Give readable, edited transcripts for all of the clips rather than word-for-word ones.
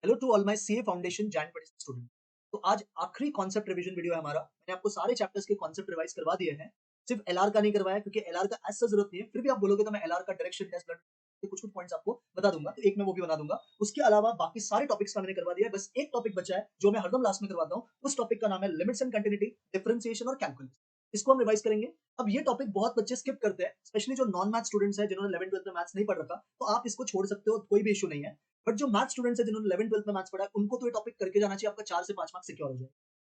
Hello to all my CA foundation Jan 26 student. तो आज आखिरी कॉन्सेप्ट रिवीजन वीडियो है हमारा। मैंने आपको सारे चैप्टर्स के कॉन्सेप्ट रिवाइज करवा दिए हैं। सिर्फ एलआर का नहीं करवाया क्योंकि एलआर का ऐसा जरूरत नहीं है। फिर भी आप बोलोगे तो मैं एलआर का डायरेक्शन टेस्ट ब्लड के कुछ कुछ पॉइंट्स आपको बता दूंगा, तो एक मैं वो भी बना दूंगा। उसके अलावा बाकी सारे टॉपिक्स का मैंने करवा दिया है। बस एक टॉपिक बचा है जो मैं हरदम लास्ट में करवाता हूँ। उस टॉपिक का नाम है लिमिट्स एंड कंटिन्यूटी, डिफरेंशिएशन और कैलकुलस। इसको हम रिवाइज करेंगे। अब ये टॉपिक बहुत बच्चे स्किप करते हैं, स्पेशली जो नॉन मैथ स्टूडेंट्स हैं जिन्होंने 11 12 में मैथ्स नहीं पढ़ रखा, तो आप इसको छोड़ सकते हो, कोई भी इशू नहीं है। बट जो मैथ स्टूडेंट्स है जिन्होंने 11 12 में मैथ्स पढ़ा है, उनको तो ये टॉपिक करके जाना चाहिए। आपका 4 से 5 मार्क्स सिक्योर हो जाए।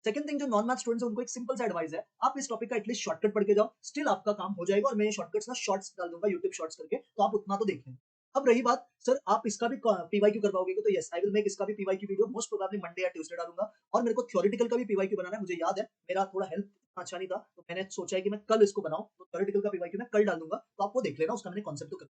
सेकंड थिंग, जो नॉन मैथ स्टूडेंट्स है उनको एक सिंपल सा एडवाइस है, आप इस टॉपिक का एटलीस्ट शॉर्टकट पढ़ के जाओ, स्टिल आपका काम हो जाएगा। और मैं ये शॉर्टकट्स ना शॉर्ट्स डाल दूंगा यूट्यूब शॉर्ट्स करके, तो आप उतना तो देख लें। अब रही बात, सर आप इसका भी पीवाईक्यू करवाओगे, तो यस आई विल मेक इसका भी PYQ video, most probably Monday या ट्यूसडे डालूंगा। और मेरे को थ्योरेटिकल का भी पीवाईक्यू बनाना है। मुझे याद है मेरा थोड़ा हेल्थ अच्छा नहीं था, तो मैंने सोचा है कि मैं कल इसको बनाऊं, तो थ्योरेटिकल का पीवाईक्यू मैं कल डाल दूंगा, तो आपको देख लेना, उसका मैंने कॉन्सेप्ट तो कर।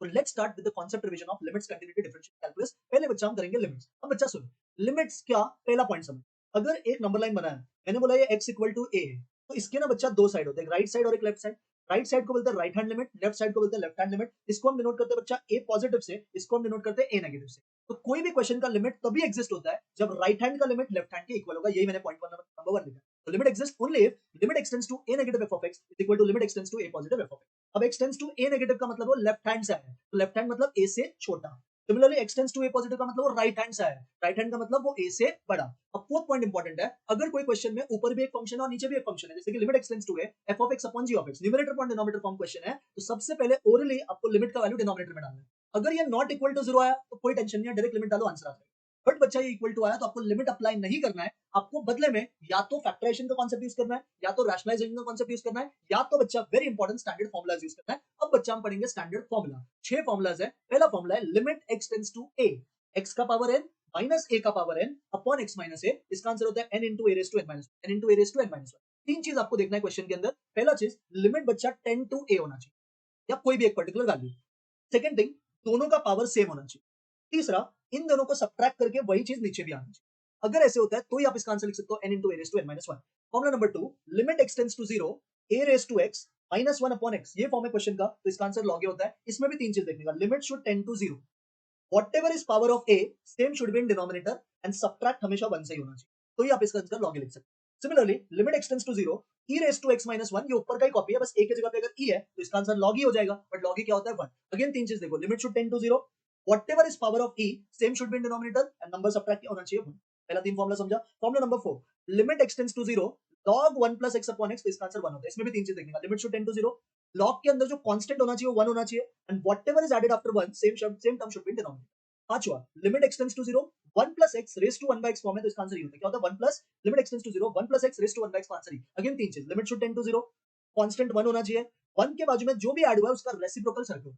तो let's start with the concept revision of limits, continuity, differential calculus. पहले बच्चा हम करेंगे लिमिट्स। अब बच्चा सुनो, लिमिट्स क्या, पहला पॉइंट समझ। अगर एक नंबर लाइन बनाया, मैंने बोला ये x इक्वल टू a है, तो इसके ना बच्चा दो साइड होते हैं, एक राइट साइड और एक लेफ्ट साइड। राइट साइड को बोलते हैं right hand limit, left side को बोलते हैं लेफ्ट हैंड लिमिट। इसको हम डिनोट करते हैं बच्चा a पॉजिटिव से, इसको हम डिनोट करते हैं a नेगेटिव से। तो कोई भी क्वेश्चन का लिमिट तभी एग्जिस्ट होता है जब राइट हैंड का लिमिट लेफ्ट हैंड के इक्वल होगा। यही मैंने पॉइंट नंबर 1 लिखा है। तो limit exist only if limit x tends to a negative f of x is equal to limit x tends to a positive f of x। अब x tends to a नेगेटिव का मतलब वो लेफ्ट हैंड से आया है, तो लेफ्ट हैंड मतलब a से छोटा। Similarly x tends to a positive का मतलब वो राइट हैंड से आया है, राइट हैंड का मतलब वो a से बड़ा। अब फोर्थ पॉइंट इंपॉर्टेंट है, अगर कोई क्वेश्चन में ऊपर भी एक फंक्शन है और नीचे भी एक फंक्शन है, जैसे कि limit x tends to a f of x upon g of x, numerator upon denominator form question है, तो सबसे पहले ओरली आपको लिमिट का वैल्यू डिनोमिनेटर में डालना है। अगर ये नॉट इक्वल टू 0 आया तो कोई टेंशन नहीं है, डायरेक्ट लिमिट डालो, आंसर आ जाएगा। बट बच्चा ये इक्वल टू आया तो आपको लिमिट अप्लाई नहीं करना है। आपको बदले में या तो फैक्टराइजेशन का कांसेप्ट यूज करना है, या तो रैशनलाइजेशन का कांसेप्ट यूज करना है, या तो बच्चा very important standard formulas use करना है। अब बच्चा हम पढ़ेंगे स्टैंडर्ड फॉर्मुला। 6 फॉर्मुलाज है। पहला फॉर्मुला है limit x tends to a, x का पावर n माइनस a का power n upon x minus a। इसका आंसर होता है n into a raised to n minus 1, n into a raised to n minus 1। तीन चीज आपको देखना है क्वेश्चन के अंदर। पहला चीज, लिमिट बच्चा टेंड टू a होना चाहिए, या कोई भी एक पर्टिकुलर वैल्यू। सेकंड थिंग, दोनों का पावर सेम होना चाहिए। तीसरा, इन दोनों को सब्ट्रैक्ट करके वही चीज नीचे भी आनी चाहिए। अगर ऐसे होता है तो ही आप इसका आंसर लिख सकते हो n into a raised to n minus 1। Formula number 2, limit x tends to 0 a raised to x minus 1 upon x। ये फॉर्म है क्वेश्चन का, तो इसका आंसर log a होता है। इसमें भी तीन चीज देखने का, limit should tend to 0, whatever is power of a same should be in denominator and subtract हमेशा 1 से ही होना चाहिए, तो ही आप इसका आंसर log a लिख सकते हैं। Similarly limit x tends to 0 e raised to x minus 1, ये ऊपर का ही कॉपी है, बस a की जगह पे अगर e है तो इसका आंसर log e हो जाएगा। बट log e क्या होता है, 1। अगेन तीन चीज देखो, limit should tend to 0, whatever is power of e same should be in denominator and number subtract होना चाहिए 1। पहला तीन फॉर्मूला समझा। Formula number 4, limit x tends to 0 log 1 plus x upon x, तो इसका आंसर 1 होता है। इसमें भी तीन चीज देखने का, limit should tend to 0, log के अंदर जो कांस्टेंट होना चाहिए वो 1 होना चाहिए, and whatever is added after 1 same term should be in denominator। पांचवा, limit x tends to 0 1 plus x raised to 1 by x form है, तो इसका आंसर ये होता है। क्या होता है, 1 plus limit x tends to 0 1 plus x raised to 1 by x का आंसर ही। अगेन तीन चीज, limit should tend to 0, constant 1 होना चाहिए, 1 के बाजू में जो भी ऐड हुआ है उसका रेसिप्रोकल सर्कल,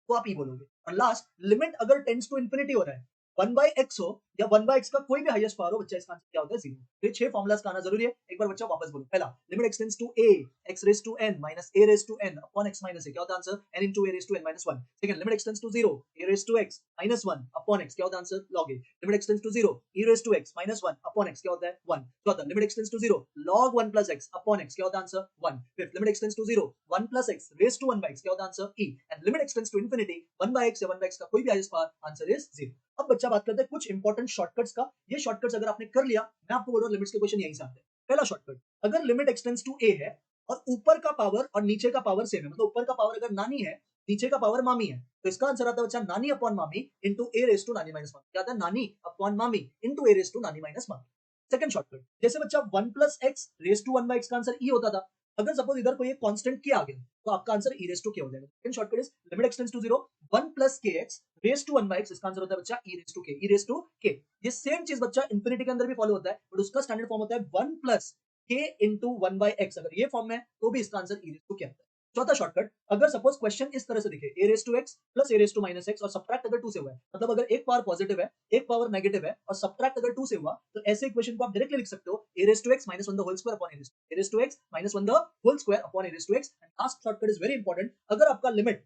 तो आप ही बोलोगे। और लास्ट, लिमिट अगर टेंड्स टू इंफिनिटी हो रहा है, 1 by x हो या 1 by x का कोई भी हाईएस्ट पावर हो, बच्चा इसका आंसर क्या होता है, 0। तो ये 6 फॉर्मुलास का आना जरूरी है। एक बार बच्चा वापस बोलो। पहला, limit x tends to a x raised to n minus a raised to n upon x minus a, क्या होता है answer, n into a raised to n minus 1। Second, limit x tends to 0 a raised to x minus 1 upon x, क्या होता है answer, log a। Limit x tends to 0 e raised to x minus 1 upon x, क्या होता है, 1। चौथा, limit x tends to 0 log 1 plus x upon x, क्या होता है answer, 1। Fifth, limit x tends to 0 1 plus x raised to 1 by x, क्या होता है answer, e। And limit x tends to infinity 1 by x या 1 by x का कोई भी हाईएस्ट पावर, आंसर इज 0। अब बच्चा बात करते हैं कुछ इंपॉर्टेंट शॉर्टकट्स का। ये शॉर्टकट्स अगर आपने कर लिया, मैं आपको बोल रहा हूं लिमिट्स के क्वेश्चन यहीं से आते हैं। पहला शॉर्टकट, अगर लिमिट एक्सटेंड्स टू a है और ऊपर का पावर और नीचे का पावर सेम है, मतलब ऊपर का पावर अगर नानी है, नीचे का पावर मामी है, तो इसका आंसर आता है बच्चा नानी अपॉन मामी इंटू a रेज टू नानी माइनस 1। क्या आता है, नानी अपॉन मामी इंटू a रेज टू नानी माइनस 1। सेकंड शॉर्टकट, जैसे बच्चा 1 plus x raise to 1 by x का आंसर e होता था, अगर सपोज इधर कोई एक कांस्टेंट k आ गया तो आपका answer e raise to k हो जाएगा। Second shortcut is limit x tends to 0 1 plus kx raise to 1 by x, इसका आंसर होता है बच्चा e raise to k, e raise to k। ये सेम चीज बच्चा इंफिनिटी के अंदर भी फॉलो होता है, बट उसका स्टैंडर्ड फॉर्म होता है 1 plus k into 1 by x. अगर ये फॉर्म में तो भी इसका answer e raise to k आता है। चौथा शॉर्टकट, अगर सपोज क्वेश्चन इस तरह से दिखे a raise to x plus a raise to minus x और सब्ट्रैक्ट अगर 2 से हुआ है, मतलब अगर एक पावर पॉजिटिव है एक पावर नेगेटिव है और सब्ट्रैक्ट अगर 2 से हुआ, तो ऐसे इक्वेशन को आप डायरेक्टली लिख सकते हो a raise to x minus 1 the whole square upon a raise to x minus 1 the whole square upon a raise to x। And last shortcut is very important, अगर आपका limit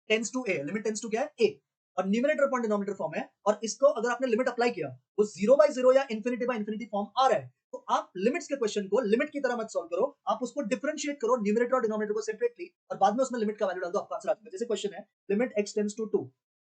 tends to a, limit tends to क्या है, a, और numerator upon denominator form है, और इसको अगर आपने लिमिट अप्लाई किया वो 0 बाय 0 या इंफिनिटी बाय इंफिनिटी फॉर्म आ रहा है, तो आप लिमिट्स के क्वेश्चन को लिमिट की तरह मत सॉल्व करो, आप उसको डिफरेंशिएट करो न्यूमरेटर और डिनोमिनेटर को सेपरेटली, और बाद में उसमें लिमिट का वैल्यू डाल दो, आपका आंसर आ जाएगा। जैसे क्वेश्चन है limit x tends to 2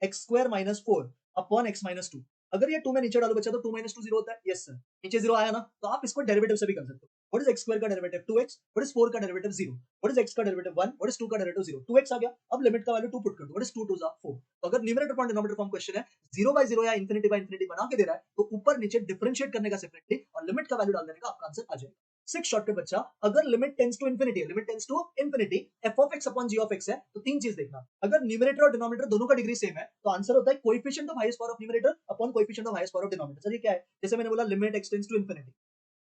x square minus 4 upon x minus 2। अगर ये 2 में नीचे डालो बच्चा तो 2 - 2 0 होता है। यस सर, नीचे 0 आया ना, तो आप इसको डेरिवेटिव से भी कर सकते हो। व्हाट इज x स्क्वायर का डेरिवेटिव 2x, व्हाट इज 4 का डेरिवेटिव 0, व्हाट इज x का डेरिवेटिव 1, व्हाट इज 2 का डेरिवेटिव 0। 2x आ गया, अब लिमिट का वैल्यू 2 पुट कर दो, व्हाट इज 2 2 4। तो अगर numerator upon denominator form question है 0/0 या इंफिनिटी बाय इंफिनिटी बना के दे रहा है, तो ऊपर नीचे डिफरेंशिएट करने का सेपरेटली और लिमिट का वैल्यू डाल देने का आपका आंसर आ जाएगा। 6 शॉर्टकट बच्चा, अगर लिमिट टेंड्स टू इंफिनिटी है, limit tends to infinity f of x upon g of x है, तो तीन चीज देखना। अगर न्यूमरेटर और डिनोमिनेटर दोनों का डिग्री सेम है, तो आंसर होता है coefficient of highest power of numerator upon coefficient of highest power of denominator. Sir ये क्या है? जैसे मैंने बोला limit x tends to infinity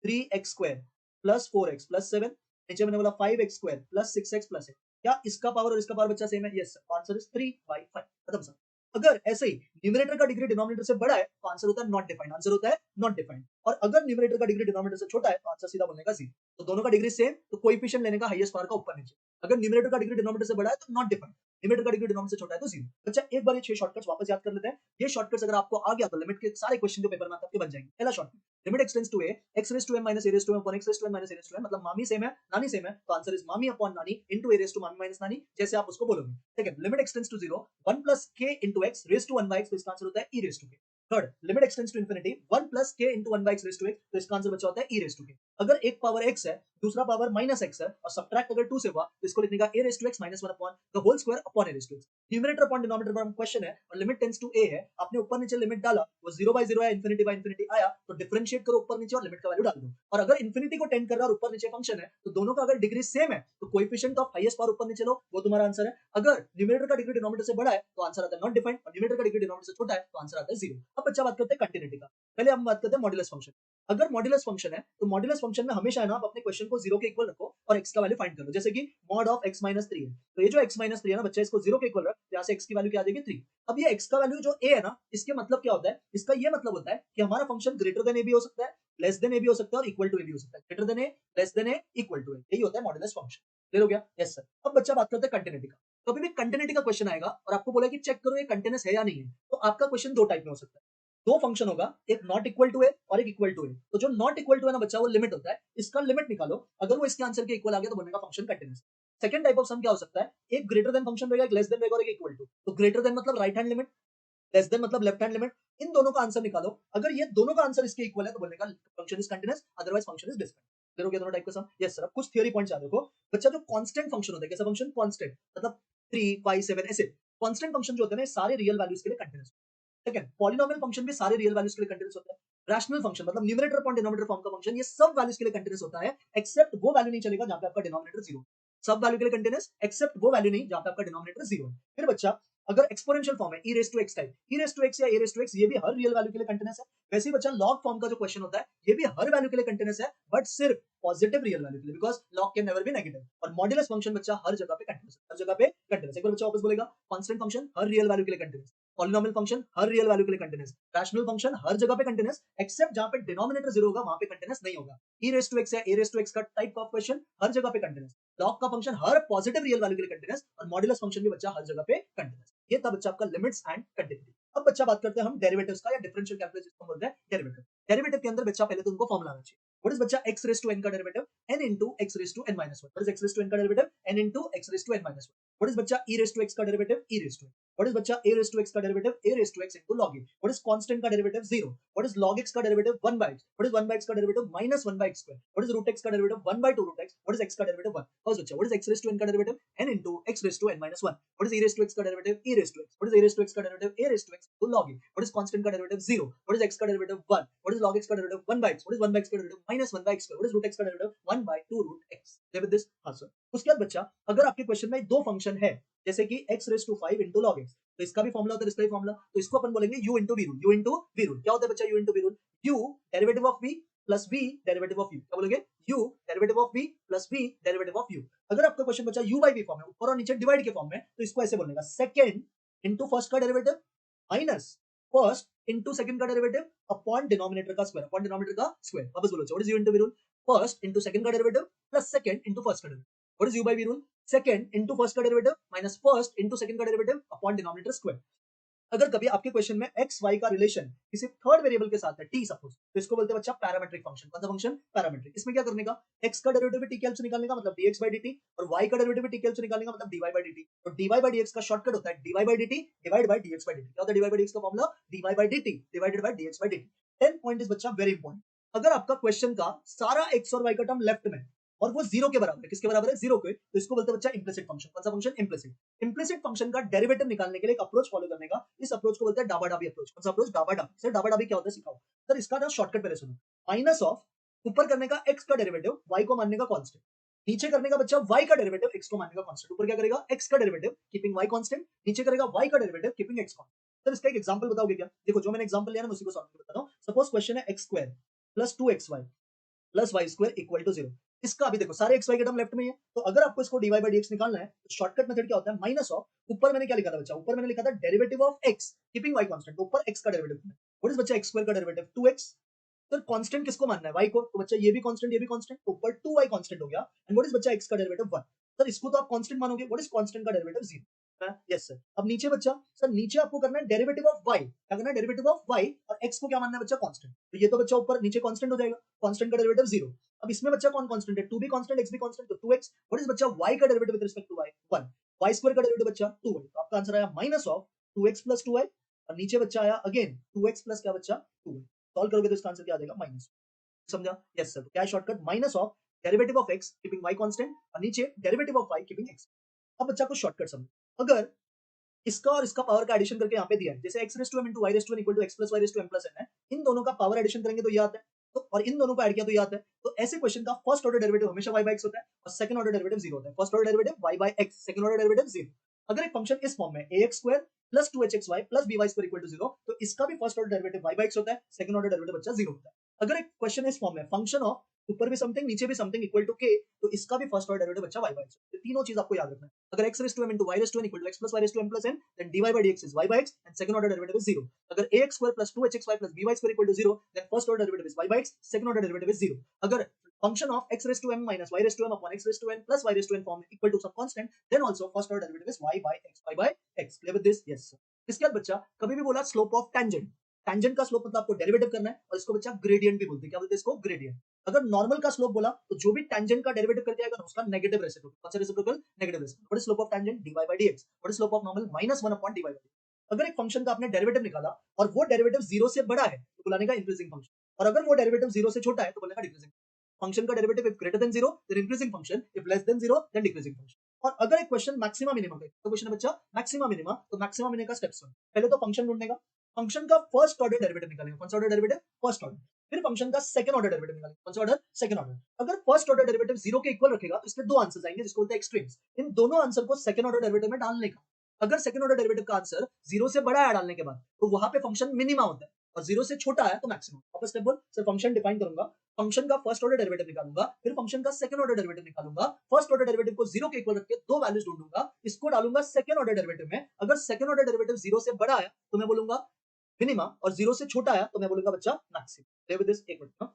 3x square plus 4x plus 7, नीचे मैंने बोला 5x square plus 6x plus 8। क्या इसका पावर और इसका पावर बच्चा सेम है? Yes sir, answer is 3/5। खत्म सर। अगर ऐसे ही न्यूमरेटर का डिग्री डिनोमिनेटर से बड़ा है तो आंसर होता है नॉट डिफाइंड, आंसर होता है नॉट डिफाइंड। और अगर न्यूमरेटर का डिग्री डिनोमिनेटर से छोटा है तो आंसर सीधा बोलने का 0। तो दोनों का डिग्री सेम, तो कोएफिशिएंट लेने का हाईएस्ट पावर का ऊपर नीचे। अगर न्यूमरेटर का डिग्री डिनोमिनेटर से बड़ा है तो नॉट डिफाइंड, न्यूमरेटर का डिग्री डिनोमिनेटर से छोटा है तो 0। बच्चा एक बार ये 6 शॉर्टकट्स वापस याद कर लेते हैं। ये शॉर्टकट्स अगर आपको आ गया तो लिमिट के सारे क्वेश्चन जो पेपर में आपके बन जाएंगे। पहला shortcut, limit x tends to a x raise to m minus a raise to m upon x raise to n minus a raise to n, मतलब मामी सेम है नानी सेम है, तो आंसर इज मामी अपॉन नानी इनटू a रेज़ टू मामी minus नानी, जैसे आप उसको बोलोगे। Second, limit x tends to 0 1 plus k into x raise to 1 by x, तो इसका आंसर होता है e raise to k। Third, limit x tends to infinity 1 plus k into 1 by x raise to x, तो इसका answer बचा होता है e raise to k। अगर एक पावर x है दूसरा पावर माइनस x है और सब्ट्रैक्ट अगर 2 से हुआ तो इसको लिखने का a raise to x minus 1 upon the whole square upon a raise to x। Numerator upon denominator पर क्वेश्चन है और लिमिट टेंड्स टू a है, आपने ऊपर नीचे लिमिट डाला, वो 0/0 या इंफिनिटी बाय इंफिनिटी आया, तो डिफरेंशिएट करो ऊपर नीचे और लिमिट का वैल्यू डाल दो। और अगर इंफिनिटी को टेंड कर रहा है और ऊपर नीचे फंक्शन है, तो दोनों का अगर डिग्री सेम है तो कोएफिशिएंट ऑफ हाईएस्ट पावर ऊपर नीचे लो, वो तुम्हारा आंसर है। अगर न्यूमरेटर का डिग्री डिनोमिनेटर से बड़ा है तो आंसर आता है नॉट डिफाइंड, और न्यूमरेटर का डिग्री डिनोमिनेटर से छोटा है तो आंसर आता है 0। अब बच्चा बात करते हैं कंटिन्यूटी का। पहले हम बात करते हैं मॉड्यूलस फंक्शन। अगर मॉड्यूलस फंक्शन है तो मॉड्यूलस फंक्शन में हमेशा है ना, आप अपने क्वेश्चन को 0 के इक्वल रखो और x का वैल्यू फाइंड करो। जैसे कि मॉड ऑफ x माइनस 3 है, तो ये जो x माइनस 3 है ना बच्चा, इसको 0 के इक्वल रख, यहाँ से x की वैल्यू क्या आ जाएगी 3। अब ये x का वैल्यू जो a है ना, इसके मतलब क्या होता है? इसका ये मतलब होता है कि हमारा फंक्शन ग्रेटर देन a भी हो सकता है, लेस देन a भी हो सकता है और इक्वल टू a भी हो सकता है। Greater than a, less than a, equal to a, यही होता है मॉड्यूलस फंक्शन। क्लियर हो गया? Yes sir. अब बच्चा बात करते हैं कंटिन्यूटी का। कभी भी कंटिन्यूटी का क्वेश्चन आएगा और आपको बोला कि चेक करो ये कंटिन्यूअस है या नहीं है, तो आपका क्वेश्चन दो टाइप में हो सकता है। दो फंक्शन होगा, एक नॉट इक्वल टू ए और एक इक्वल टू ए। तो जो नॉट इक्वल टू है ना बच्चा, वो लिमिट होता है, इसका लिमिट निकालो, अगर वो इसके आंसर के इक्वल आ गया तो बनेगा function continuous. Second type of sum क्या हो सकता है? एक ग्रेटर देन फंक्शन रहेगा, एक लेस देन रहेगा और एक इक्वल टू। तो ग्रेटर देन मतलब right hand limit, less than मतलब लेफ्ट हैंड लिमिट। इन दोनों का आंसर निकालो, अगर ये दोनों का आंसर इसके इक्वल है तो बोलेगा function is continuous, otherwise function is discontinuous. Clear हो गया दोनों टाइप का सम? Yes sir. अब कुछ थ्योरी पॉइंट्स याद रखो बच्चा। जो कांस्टेंट फंक्शन होता है, कैसा फंक्शन? कांस्टेंट, मतलब 3 5 7 ऐसे कांस्टेंट फंक्शन जो होते हैं ना, सारे रियल वैल्यूज के लिए कंटीन्यूअस। सेकंड, पॉलिनोमियल फंक्शन भी सारे रियल वैल्यूज के लिए कंटीन्यूअस होता है। रैशनल फंक्शन मतलब न्यूमरेटर अपॉन डिनोमिनेटर फॉर्म का फंक्शन, ये सब वैल्यूज के लिए कंटीन्यूअस होता है, एक्सेप्ट वो वैल्यू नहीं चलेगा जहां पे आपका डिनोमिनेटर 0। सब वैल्यू के लिए कंटीन्यूअस एक्सेप्ट वो वैल्यू नहीं जहां पे आपका डिनोमिनेटर 0 है। फिर बच्चा, अगर एक्सपोनेंशियल फॉर्म है e raise to x type, e raise to x या a रेज़ टू x, ये भी हर रियल वैल्यू के लिए कंटीन्यूअस है। वैसे ही बच्चा लॉग फॉर्म का जो क्वेश्चन होता है, ये भी हर वैल्यू के लिए कंटीन्यूअस है, बट सिर्फ पॉजिटिव रियल वैल्यू के लिए, because log can never be negative. और मॉड्यूलस फंक्शन बच्चा हर जगह पे कंटीन्यूअस है, हर जगह पे कंटीन्यूअस। एक बार बच्चा वापस बोलेगा, कांस्टेंट फंक्शन हर रियल वैल्यू के लिए कंटीन्यूअस, पॉलिनोमियल फंक्शन हर रियल वैल्यू के लिए कंटीन्यूअस, रैशनल फंक्शन हर जगह पे कंटीन्यूअस, एक्सेप्ट जहां पे डिनोमिनेटर 0 होगा वहां पे कंटीन्यूअस नहीं होगा। e रेज़ टू x या a रेज़ टू x का टाइप का क्वेश्चन हर जगह पे कंटीन्यूअस, लॉग का फंक्शन हर पॉजिटिव रियल वैल्यू के लिए कंटीन्यूअस, और मॉड्यूलस फंक्शन भी बच्चा हर जगह पे कंटीन्यूअस। ये था बच्चा आपका लिमिट्स एंड कंटिन्यूटी। अब बच्चा बात करते हैं हम डेरिवेटिव्स का, या डिफरेंशियल कैलकुलस जिसको बोलते हैं डेरिवेटिव। डेरिवेटिव के अंदर बच्चा पहले तो उनको फॉर्मूला आना चाहिए। व्हाट इज बच्चा x रेज़ टू n का derivative? n into x raise to n minus 1। What is x raise to n का derivative? n into x raise to n minus 1। What is बच्चा e raise to x का derivative? e raise to n। What is बच्चा a raise to x का derivative? a raise to x into log x। What is constant का derivative? 0। What is log x का derivative? 1 by x। What is 1 by x का derivative? minus 1 by x square। What is root x का derivative? 1 by 2 root x। What is x का derivative? 1। First बच्चा, what is x raise to n का derivative? n into x raise to n minus 1। What is e raise to x का derivative? e raise to x। What is a raise to x का derivative? a raise to x into log x। What is constant का derivative? 0। What is x का derivative? 1। What is log x का derivative? 1 by x। What is 1 by x का derivative? minus 1 by x square। What is root x का derivative? 1 by 2 root x। Clear with this? हां sir. उसके बाद बच्चा, अगर आपके क्वेश्चन में दो फंक्शन है, जैसे कि x raise to 5 into log x, तो इसका भी फार्मूला होता है, इसका भी फार्मूला, तो इसको अपन बोलेंगे u into v rule। u into v rule क्या होता है बच्चा? u into v rule, u derivative of v plus v derivative of u। क्या बोलोगे? u derivative of v plus v derivative of u। अगर आपका क्वेश्चन बच्चा u by v form है, ऊपर और नीचे डिवाइड के फॉर्म में, तो इसको ऐसे बोलेगा, सेकंड इनटू फर्स्ट का derivative minus first into second का डेरिवेटिव अपॉन डिनोमिनेटर का स्क्वायर, अपॉन डिनोमिनेटर का स्क्वायर। वापस बोलो, what is u into v rule? First into second का derivative plus second into first का derivative. What is u by v rule? Second into first का derivative minus first into second का derivative upon denominator square. अगर कभी आपके question में x y का relation किसी थर्ड वेरिएबल के साथ है टी सपोज, तो इसको बोलते हैं बच्चा पैरामेट्रिक फंक्शन। कौन सा फंक्शन? पैरामेट्रिक। इसमें क्या करने का, एक्स का डेरिवेटिव टी के हेल्प से निकालने का मतलब dx by dt, और y का डेरिवेटिव टी के हेल्प से निकालने का मतलब dy by dt। तो dy by dx का शॉर्टकट होता है dy by dt divide by dx by dt। क्या होता है dy by dx का formula? dy by dt divided by dx by dt। 10 point is बच्चा वेरी इंपॉर्टेंट। अगर आपका क्वेश्चन का सारा x और y का टर्म लेफ्ट में और वो जीरो के बराबर है, किसके बराबर है? जीरो के, तो इसको बोलते हैं बच्चा इंप्लिसिट फंक्शन। कौन सा फंक्शन? इंप्लिसिट। इंप्लिसिट फंक्शन का डेरिवेटिव निकालने के लिए एक अप्रोच फॉलो करने का, इस अप्रोच को बोलते हैं डाबा-डाबी अप्रोच। कौन सा अप्रोच? डाबा-डाबी। सर डाबा-डाबी क्या होता है सिखाओ। सर इसका ना शॉर्टकट पहले सुनो। माइनस ऑफ ऊपर करने का x का डेरिवेटिव y को मानने का कांस्टेंट, नीचे करने का बच्चा y का डेरिवेटिव x को मानने का कांस्टेंट। ऊपर क्या करेगा? x का डेरिवेटिव कीपिंग y कांस्टेंट, नीचे करेगा y का derivative keeping x constant. Sir इसका एक एग्जांपल बताओगे क्या? देखो जो मैंने एग्जांपल लिया ना उसी को सॉल्व करके बताता हूं। सपोज क्वेश्चन है x square plus 2xy plus y square equal to zero. इसका अभी देखो सारे एक्स वाई के टर्म लेफ्ट में ही है, तो अगर आपको इसको डीवाई बाई डीएक्स निकालना है तो शॉर्टकट मेथड क्या होता है? माइनस ऑफ, ऊपर मैंने क्या लिखा था बच्चा? ऊपर मैंने लिखा था derivative of x keeping y constant, तो ऊपर एक्स का डेरिवेटिव। व्हाट इज बच्चा एक्स स्क्वायर का डेरिवेटिव? 2x। तो कांस्टेंट किसको मानना है? y को, तो बच्चा ये भी कांस्टेंट ये भी कांस्टेंट, तो ऊपर 2y कांस्टेंट हो गया। एंड व्हाट इज बच्चा x का डेरिवेटिव? 1। सर इसको तो आप कांस्टेंट मानोगे, व्हाट इज कांस्टेंट का डेरिवेटिव? 0। Yes sir. अब नीचे बच्चा, सर नीचे आपको करना है डेरिवेटिव ऑफ y। क्या करना है? डेरिवेटिव ऑफ y, और x को क्या मानना है बच्चा? कांस्टेंट। तो ये तो बच्चा ऊपर नीचे कांस्टेंट हो जाएगा, कांस्टेंट का डेरिवेटिव 0। अब इसमें बच्चा कौन कांस्टेंट है? 2 भी कांस्टेंट x भी कांस्टेंट, तो 2x। व्हाट इज बच्चा y का derivative with respect to y? 1। y square का डेरिवेटिव बच्चा 2y, तो आपका आंसर आया minus of 2x plus 2y, और नीचे बच्चा आया अगेन 2x प्लस क्या बच्चा? 2y। सॉल्व करोगे तो इसका आंसर क्या आ जाएगा? माइनस। समझा? Yes sir. तो क्या है shortcut? Minus of derivative of x keeping y constant, और नीचे derivative of y keeping x। अब बच्चा को शॉर्टकट समझो। अगर इसका और इसका पावर का एडिशन करके यहाँ पे दिया है, जैसे x raise to m into y raise to n equal to x plus y raise to m plus n है, इन दोनों का पावर एडिशन करेंगे तो ये आता है, तो और इन दोनों को ऐड किया तो ये आता है। तो ऐसे क्वेश्चन का फर्स्ट ऑर्डर डेरिवेटिव हमेशा y by x होता है और सेकंड ऑर्डर डेरिवेटिव 0 होता है। First order derivative y by x, second order derivative 0। अगर एक फंक्शन इस फॉर्म में ax square plus 2hxy plus by square equal to 0, तो इसका भी first order derivative y by x होता है, सेकंड ऑर्डर डेरिवेटिव बच्चा 0 होता है। अगर एक क्वेश्चन इस फॉर्म में फंक्शन ऑफ ऊपर भी समथिंग नीचे भी समथिंग इक्वल टू k, तो इसका भी फर्स्ट ऑर्डर डेरिवेटिव बच्चा y by x। तो तीनों चीज आपको याद रखना है। अगर x raise to m into y raise to n equal to x plus y raise to m plus n, then dy by dx is y by x and second order derivative is 0. अगर ax square plus 2hxy plus by square equal to 0, then first order derivative is y by x, second order derivative is 0. अगर function of x raised to m minus y raised to m upon x raised to n plus y raised to n form equal to some constant, then also first order derivative is y by x, y by x. Clear with this? Yes sir. इसके बाद बच्चा कभी भी बोला slope of tangent, tangent का slope मतलब आपको derivative करना है, और इसको बच्चा ग्रेडियंट भी बोलते हैं। क्या बोलते हैं इसको? ग्रेडियंट। अगर नॉर्मल का स्लोप बोला तो जो भी टेंजेंट का डेरिवेटिव करके आएगा उसका नेगेटिव रेसिप्रोकल। कौन सा reciprocal? Negative reciprocal. What is slope of tangent? dy by dx। What is slope of normal? -1 upon dy by dx। अगर एक फंक्शन का आपने डेरिवेटिव निकाला और वो डेरिवेटिव 0 से बड़ा है तो बुलाने का इंक्रीजिंग फंक्शन, और अगर वो डेरिवेटिव 0 से छोटा है तो बोलने का डिक्रीजिंग फंक्शन। का derivative if greater than 0 then increasing function, if less than 0 then decreasing function. और अगर एक क्वेश्चन मैक्सिमा मिनिमम का, तो क्वेश्चन है बच्चा मैक्सिमा मिनिमा, तो मैक्सिमा मिनिमम का स्टेप्स सुनो। पहले तो फंक्शन ढूंढने का, फंक्शन का फर्स्ट ऑर्डर डेरिवेटिव निकालेंगे। कौन सा ऑर्डर डेरिवेटिव? First order. फिर फंक्शन का सेकंड ऑर्डर डेरिवेटिव निकालेंगे। कौन सा ऑर्डर? Second order. अगर फर्स्ट ऑर्डर डेरिवेटिव 0 के इक्वल रखेगा तो इसमें दो आंसर्स आएंगे जिसको बोलते हैं एक्सट्रीम्स। इन दोनों आंसर को सेकंड ऑर्डर डेरिवेटिव में डालने का। अगर सेकंड ऑर्डर डेरिवेटिव का आंसर 0 से बड़ा है डालने के बाद, तो वहां पे फंक्शन मिनिमा होता है, और 0 से छोटा है तो मैक्सिमम। वापस स्टेप बोल। सर फंक्शन डिफाइन करूंगा, फंक्शन का फर्स्ट ऑर्डर डेरिवेटिव निकालूंगा, फिर फंक्शन का सेकंड ऑर्डर डेरिवेटिव निकालूंगा, फर्स्ट ऑर्डर डेरिवेटिव को 0 के इक्वल रख के दो वैल्यूज ढूंढूंगा, इसको डालूंगा सेकंड ऑर्डर डेरिवेटिव में। अगर सेकंड ऑर्डर डेरिवेटिव 0 से बड़ा है तो मैं बोलूंगा मिनिमा, और 0 से छोटा है तो मैं बोलूंगा बच्चा मैक्सिमम। Play with this, एक मिनट।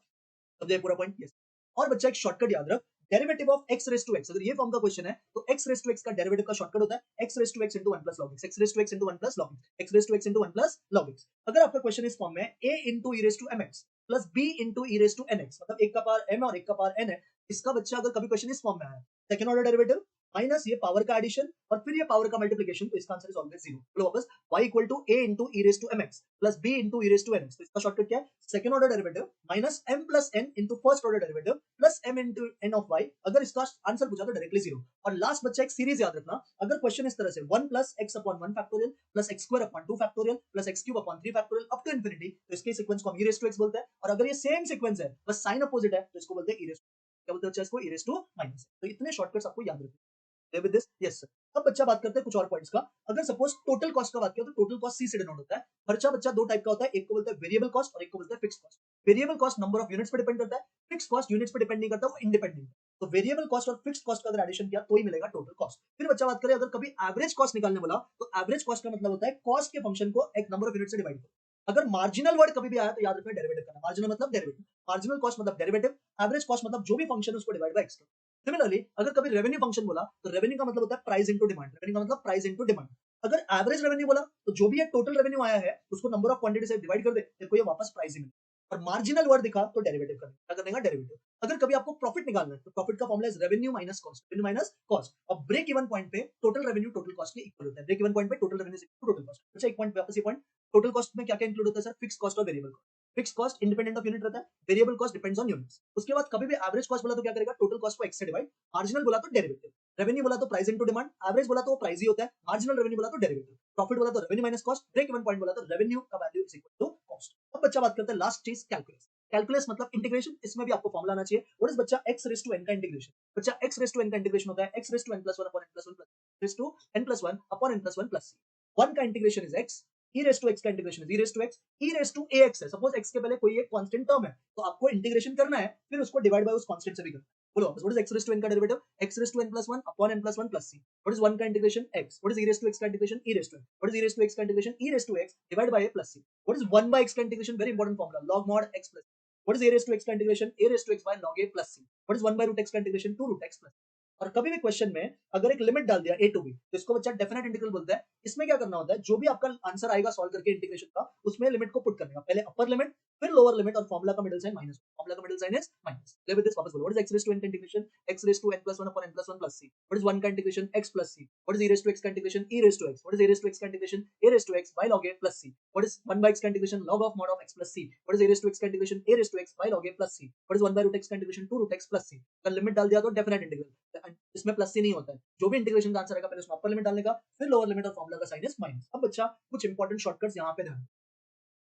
समझे पूरा पॉइंट? यस। और बच्चा एक शॉर्टकट याद रख, derivative of x raise to x। अगर ये फॉर्म का क्वेश्चन है तो x रेज़ टू x का डेरिवेटिव का शॉर्टकट होता है x raise to x into 1 plus log x, x raise to x into 1 plus log x, x raise to x into 1 plus log x। अगर आपका question इस form में a into e raised to mx plus b into e raised to nx, मतलब एक का power m और एक का पावर n है, इसका बच्चा अगर कभी क्वेश्चन इस फॉर्म में आया, सेकंड ऑर्डर डेरिवेटिव माइनस ये पावर का एडिशन और फिर ये पावर का मल्टीप्लिकेशन, तो इसका आंसर इज ऑलवेज 0। बोलो वापस, y equal to a into e raised to mx plus b into e raised to nx। तो इसका शॉर्टकट क्या है? Second order derivative minus m plus n into first order derivative plus m into n of y। अगर इसका answer पूछा तो directly 0। और last बच्चा एक सीरीज याद रखना, अगर क्वेश्चन इस तरह से 1 plus x upon 1 factorial plus x square upon 2 factorial plus x cube upon 3 factorial up to infinity, तो इसके सीक्वेंस को हम e raised to x बोलते हैं। और अगर ये सेम सीक्वेंस है बस साइन अपोजिट है तो इसको बोलते हैं e raised to, क्या बोलते हैं बच्चा इसको? e raised to minus. तो इतने शॉर्टकट्स आपको याद रखने। with this? Yes sir। अब बच्चा बात करते हैं कुछ और पॉइंट्स का। अगर सपोज टोटल कॉस्ट का बात किया तो टोटल कॉस्ट सी से डिनोट होता है। खर्चा बच्चा दो टाइप का होता है, एक को बोलते हैं वेरिएबल कॉस्ट और एक को बोलते हैं fixed cost. Variable cost number of units पे डिपेंड करता है, फिक्स्ड कॉस्ट यूनिट्स पे डिपेंड नहीं करता, वो इंडिपेंडेंट है। तो वेरिएबल कॉस्ट और फिक्स्ड कॉस्ट का अगर एडिशन किया तो ही मिलेगा टोटल कॉस्ट। फिर बच्चा बात करें अगर कभी एवरेज कॉस्ट निकालने बोला तो एवरेज कॉस्ट का मतलब होता है कॉस्ट के फंक्शन को एक नंबर ऑफ यूनिट से डिवाइड करो। अगर मार्जिनल वर्ड कभी भी आया तो याद रखना डेरिवेटिव करना। मार्जिनल मतलब डेरिवेटिव, मार्जिनल कॉस्ट मतलब डेरिवेटिव, एवरेज कॉस्ट मतलब जो भी फंक्शन है उसको डिवाइड बाय एक्स। सिमिलरली अगर कभी रेवेन्यू फंक्शन बोला तो रेवेन्यू का मतलब होता है प्राइस इनटू डिमांड। रेवेन्यू का मतलब प्राइस इनटू डिमांड। अगर एवरेज रेवेन्यू बोला तो जो भी ये टोटल रेवेन्यू आया है उसको नंबर ऑफ क्वांटिटी से डिवाइड कर दे, तेरे को ये वापस प्राइस ही मिलेगा। और मार्जिनल वर्ड दिखा तो डेरिवेटिव करना, क्या करने का डेरिवेटिव। अगर कभी आपको प्रॉफिट निकालना है तो प्रॉफिट का formula is revenue minus cost, revenue minus cost. और ब्रेक इवन पॉइंट पे टोटल रेवेन्यू टोटल कॉस्ट के इक्वल होता है, ब्रेक इवन पॉइंट पे total revenue equal total cost. अच्छा एक पॉइंट वापस, ये पॉइंट टोटल कॉस्ट में क्या क्या इंक्लूड होता है सर, फिक्स कॉस्ट और variable cost. Fix cost independent of unit रहता है, variable cost depends on units. उसके बाद कभी भी एवरेज कॉस्ट बोला तो क्या करेगा, टोटल कॉस्ट को एक्स से डिवाइड, मार्जिनल बोला तो डेरिवेटिव, रेवेन्यू बोला तो प्राइस इनटू डिमांड, एवरेज बोला तो प्राइस ही होता है, मार्जिनल रेवेन्यू बोला तो डेरिवेटिव, प्रॉफिट बोला तो revenue minus cost, break even point बोला तो रेवेन्यू का value is equal to cost. अब बच्चा बात करते हैं लास्ट चीज कैलकुलस। कैलकुलस मतलब इंटीग्रेशन, इसमें भी आपको फॉर्मूला आना चाहिए। व्हाट इज बच्चा x रेज़ टू n का इंटीग्रेशन। बच्चा x रेज़ टू n का इंटीग्रेशन होता है x raise to n plus 1 upon n plus 1 plus raise to n plus 1 upon n plus 1 plus c। 1 का integration is x, e raise to x का integration is e raise to x, e raise to ax है। Suppose x के पहले कोई एक constant term है तो आपको इंटीग्रेशन करना है, फिर उसको डिवाइड बाय उस कांस्टेंट से भी करना है। बोलो what is x raise to n का derivative, x raise to n plus 1 upon n plus 1 plus c। What is 1 का integration x, what is e raise to x का integration e raise to x, what is e raise to x का integration e raise to x divide by a plus c। What is 1 by x का integration, very important formula, log mod x plus. What is a raised to x का integration a raised to x by log a plus c। What is 1 by root x का integration 2 root x plus। और कभी भी question में अगर एक limit डाल दिया a to b तो इसको बच्चा डेफिनेट इंटीग्रल बोलता है। इसमें क्या करना होता है, जो भी आपका आंसर आएगा सॉल्व करके इंटीग्रेशन का, उसमें लिमिट को पुट करने का, पहले अपर लिमिट फिर लोअर लिमिट और फॉर्मूला का मिडिल साइन माइनस, फॉर्मूला का मिडिल साइन इज माइनस। ले विद दिस वापस बोलो, what is x raise to n का integration x raise to n plus 1 upon n plus 1 plus c। What is 1 का integration x plus c। What is e raised to x का integration e raised to x। What is e raised to x का integration a raised to x by log a plus c। What is 1 by x का integration log of mod of x plus c। What is e raised to x का integration a raised to x by log a plus c। What is 1 by root x का integration 2 root x plus c। अगर limit डाल दिया तो definite integral, इसमें plus सी नहीं होता है। जो भी इंटीग्रेशन का आंसर आएगा पहले उसमें अपर लिमिट डालने का, फिर लोअर लिमिट और फॉर्मूला का साइन इज माइनस। अब बच्चा कुछ इंपॉर्टेंट शॉर्टकट्स यहाँ पे ध्यान।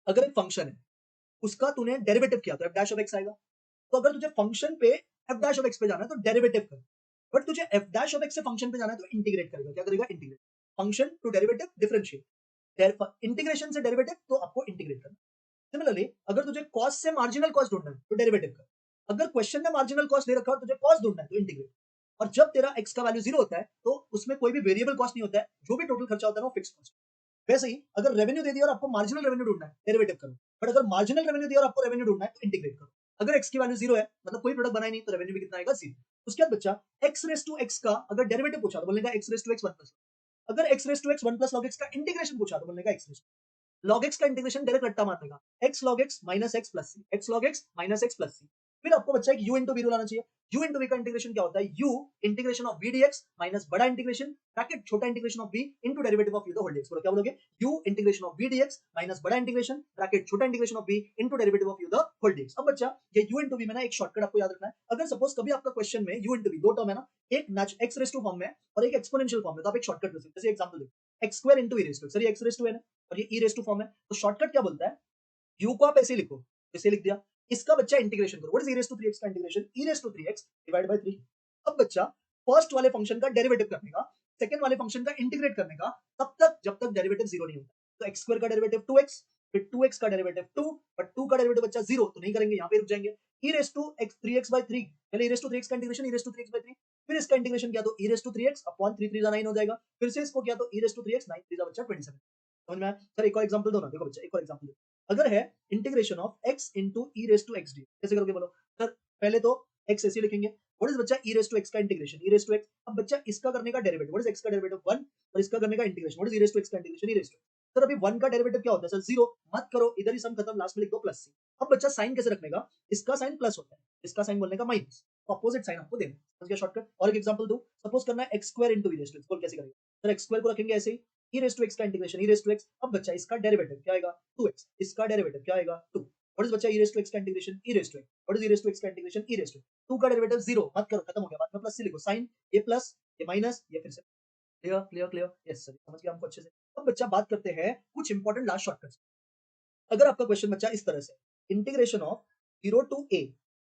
अगर एक फंक्शन है उसका तूने डेरिवेटिव किया तो f डैश ऑफ x आएगा। तो अगर तुझे फंक्शन पे f डैश ऑफ x पे जाना है तो डेरिवेटिव कर, बट तुझे f डैश ऑफ x से फंक्शन पे जाना है तो इंटीग्रेट करेगा। क्या करेगा, integrate, function to derivative differentiate, integration से डेरिवेटिव तो आपको इंटीग्रेट करना। सिमिलरली अगर तुझे कॉस्ट से मार्जिनल कॉस्ट ढूंढना है तो डेरिवेटिव कर, अगर क्वेश्चन में मार्जिनल कॉस्ट दे रखा है और तुझे कॉस्ट ढूंढना है तो इंटीग्रेट। और जब तेरा x का वैल्यू 0 होता है तो उसमें कोई भी वेरिएबल कॉस्ट नहीं होता है, जो भी टोटल खर्चा होता है वो फिक्स कॉस्ट। वैसे ही अगर रेवेन्यू दे दिया और आपको मार्जिनल रेवेन्यू ढूंढना है, डेरिवेटिव करो, बट अगर मार्जिनल रेवेन्यू दिया और आपको रेवेन्यू ढूंढना है तो इंटीग्रेट करो। अगर x की वैल्यू 0 है मतलब कोई प्रोडक्ट बनाई नहीं तो रेवेन्यू भी कितना आएगा, 0। उसके बाद बच्चा x रेज़ टू x का अगर डेरिवेटिव पूछा तो बोलेगा x raise to x 1 plus, अगर x raise to x 1 plus log x का इंटीग्रेशन पूछा तो बोलेगा x रेज़ log x का इंटीग्रेशन डायरेक्ट रट्टा मार देगा, x log x minus x plus c, x log x minus x plus c। फिर आपको बच्चा एक u इंटू v रूल आना चाहिए। u इंटू v का इंटीग्रेशन क्या होता है, u integration of v dx minus बड़ा इंटीग्रेशन ब्रैकेट छोटा integration of v into derivative of u the whole dx। बोलो क्या बोलोगे, u integration of v dx minus बड़ा इंटीग्रेशन ब्रैकेट छोटा integration of v into derivative of u the whole dx। अब बच्चा ये u इंटू v में ना एक शॉर्टकट आपको याद रखना है। अगर सपोज कभी आपका क्वेश्चन में u इंटू v दो टर्म है ना, एक x रेज़ टू फॉर्म में और एक एक्सपोनेंशियल फॉर्म में, तो आप एक शॉर्टकट ले सकते हैं। जैसे एग्जांपल देखो x square into e raise to, sir ये x रेज़ टू है ना और ये e रेज़ टू फॉर्म है, तो शॉर्टकट क्या बोलता है, u को आप ऐसे लिखो, ऐसे लिख दिया, इसका बच्चा इंटीग्रेशन करो। What is e raise to 3x का integration, e raise to 3x divide by 3। अब बच्चा फर्स्ट वाले फंक्शन का डेरिवेटिव करने का, सेकंड वाले फंक्शन का इंटीग्रेट करने का, तब तक जब तक डेरिवेटिव 0 नहीं होता। तो x स्क्वायर का डेरिवेटिव 2x, फिर 2x का डेरिवेटिव 2, बट 2 का डेरिवेटिव बच्चा 0 तो नहीं करेंगे, यहाँ पे रुक जाएंगे। e raise to x 3x by 3, पहले e रेज़ टू 3x का integration e raise to 3x by 3, फिर इसका इंटीग्रेशन किया तो e raise to 3x upon 3 3 9 हो जाएगा, फिर से इसको किया तो e रेज़ टू 3x 9 3 बच्चा 27। समझ में आया सर, एक और एग्जांपल दो ना, देखो बच्चा एक और एग्जांपल दो। अगर है integration of x into e raised to x dx, कैसे करोगे बोलो सर, पहले तो x ऐसे लिखेंगे। व्हाट इज बच्चा e raised to x का integration e raised to x। अब बच्चा इसका करने का डेरिवेटिव, व्हाट इज x का डेरिवेटिव 1 और इसका करने का integration, what is e raised to x का integration e raised to। Sir अभी 1 का डेरिवेटिव क्या होता है सर, 0 मत करो, इधर ही सम खत्म, लास्ट में लिख दो प्लस c। अब बच्चा साइन कैसे रखने का, इसका साइन प्लस होता है, इसका साइन बोलने का माइनस, तो अपोजिट साइन आपको देना। समझ गया शॉर्टकट। और एक एग्जांपल दो, सपोज करना है x square into e raised to x, बोल कैसे करेंगे सर, x स्क्वायर को रखेंगे ऐसे ही, e raised to x का integration e raised to x। अब बच्चा इसका डेरिवेटिव क्या आएगा 2x, इसका डेरिवेटिव क्या आएगा 2। व्हाट इज बच्चा e raised to x का integration e raised to x, what is e raised to x का इंटीग्रेशन e raised to 2 का डेरिवेटिव 0 मत करो, खत्म हो गया, बाद में प्लस से लिखो, साइन ये प्लस ये माइनस ये फिर से। Clear clear clear, yes sir, समझ गया हमको अच्छे से। अब बच्चा बात करते हैं कुछ इंपॉर्टेंट लास्ट शॉर्टकट्स। अगर आपका क्वेश्चन बच्चा इस तरह से, integration of 0 to a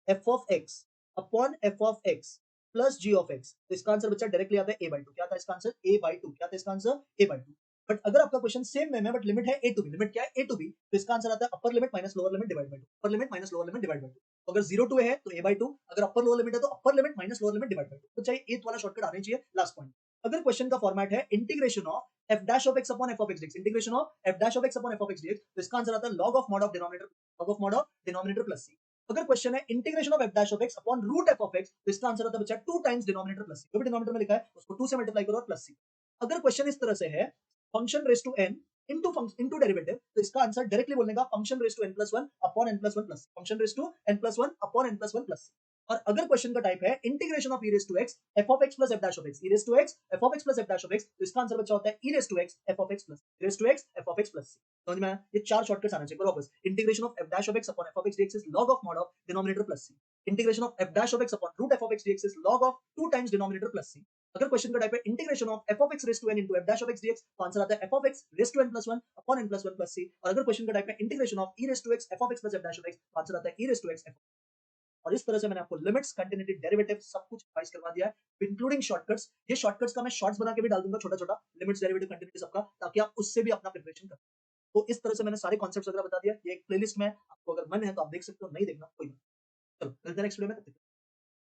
f of x upon f of x plus g of x, तो इसका आंसर बच्चा डायरेक्टली आता है a by 2। क्या था इसका आंसर, a by 2। क्या था इसका आंसर, a by 2। बट अगर आपका क्वेश्चन सेम में बट लिमिट है a टू b, लिमिट क्या है a टू b, तो इसका आंसर आता है upper limit minus lower limit divide by 2, upper limit minus lower limit divide by 2। तो अगर 0 टू a है तो a by 2, अगर अपर लोअर लिमिट है तो upper limit minus lower limit divide by 2। तो चाहिए 8 वाला शॉर्टकट आना चाहिए लास्ट पॉइंट। अगर क्वेश्चन का फॉर्मेट है integration of f dash of x upon f of x dx, integration of f dash of x upon f of x dx, तो इसका आंसर आता है log of mod of denominator, log of mod of denominator plus c। अगर question है integration of f dash of x upon root f of x, तो इसका answer आता है बच्चा 2 times denominator plus c। जो भी डिनोमिनेटर में लिखा है उसको 2 से मल्टीप्लाई करो और प्लस c। अगर क्वेश्चन इस तरह से है function raise to n into derivative, तो इसका आंसर डायरेक्टली बोलने का function raise to n plus one upon n plus one plus function raise to n plus one upon n plus one plus. और अगर क्वेश्चन का type है integration of e raise to x f of x plus f dash of x, e raise to x f of x plus f dash of x, तो इसका answer बच्चा होता है e raise to x f of x plus e raise to x f of x plus. समझ में आया? ये चार शॉर्टकट्स आना चाहिए। वापस integration of f dash of x upon f of x dx is log of mod of denominator plus c। Integration of f dash of x upon root f of x dx is log of 2 times denominator plus c। अगर question का type है integration of f of x raise to n into f dash of x dx, तो answer आता है f of x raise to n plus 1 upon n plus 1 plus c। और अगर question का type है integration of e raise to x f of x plus f dash of x, तो answer आता है e raise to x f। और इस तरह से मैंने आपको लिमिट्स, कंटिन्यूटी, डेरिवेटिव सब कुछ रिवाइज करवा दिया है, इंक्लूडिंग शॉर्टकट्स। ये शॉर्टकट्स का मैं शॉर्ट्स बना के भी डाल दूंगा, छोटा छोटा लिमिट्स, डेरिवेटिव, कंटिन्यूटी सबका, ताकि आप उससे भी अपना प्रिपरेशन कर। तो इस तरह से मैंने सारे कॉन्सेप्ट्स वगैरह बता दिया। ये एक प्लेलिस्ट में, आपको अगर मन है तो आप देख सकते हो, नहीं देखना कोई नहीं। चलो मिलते हैं नेक्स्ट वीडियो में।